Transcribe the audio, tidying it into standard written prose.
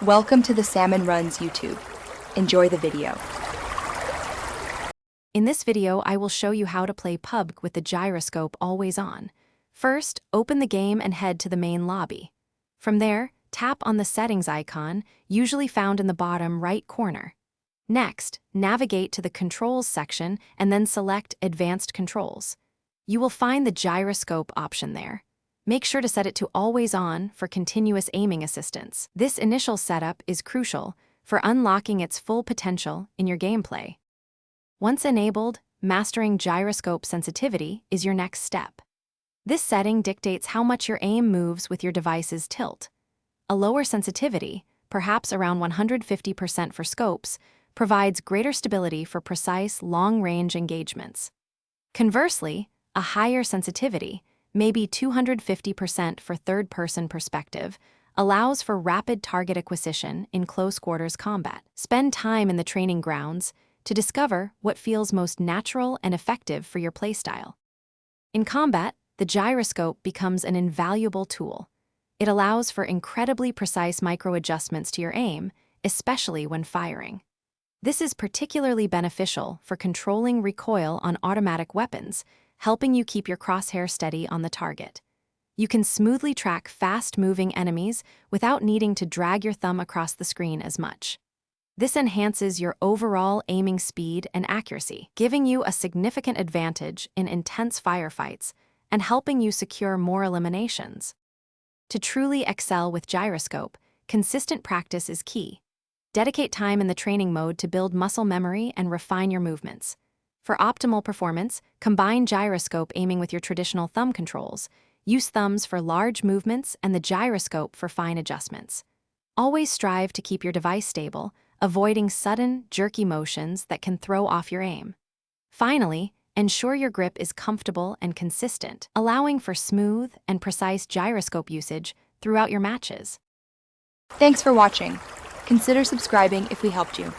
Welcome to the Salmon Runs YouTube. Enjoy the video. In this video, I will show you how to play PUBG with the gyroscope always on. First, open the game and head to the main lobby. From there, tap on the settings icon, usually found in the bottom right corner. Next, navigate to the Controls section and then select Advanced Controls. You will find the gyroscope option there. Make sure to set it to always on for continuous aiming assistance. This initial setup is crucial for unlocking its full potential in your gameplay. Once enabled, mastering gyroscope sensitivity is your next step. This setting dictates how much your aim moves with your device's tilt. A lower sensitivity, perhaps around 150% for scopes, provides greater stability for precise, long-range engagements. Conversely, a higher sensitivity, maybe 250% for third-person perspective, allows for rapid target acquisition in close-quarters combat. Spend time in the training grounds to discover what feels most natural and effective for your playstyle. In combat, the gyroscope becomes an invaluable tool. It allows for incredibly precise micro-adjustments to your aim, especially when firing. This is particularly beneficial for controlling recoil on automatic weapons, helping you keep your crosshair steady on the target. You can smoothly track fast-moving enemies without needing to drag your thumb across the screen as much. This enhances your overall aiming speed and accuracy, giving you a significant advantage in intense firefights and helping you secure more eliminations. To truly excel with gyroscope, consistent practice is key. Dedicate time in the training mode to build muscle memory and refine your movements. For optimal performance, combine gyroscope aiming with your traditional thumb controls. Use thumbs for large movements and the gyroscope for fine adjustments. Always strive to keep your device stable, avoiding sudden, jerky motions that can throw off your aim. Finally, ensure your grip is comfortable and consistent, allowing for smooth and precise gyroscope usage throughout your matches. Thanks for watching. Consider subscribing if we helped you.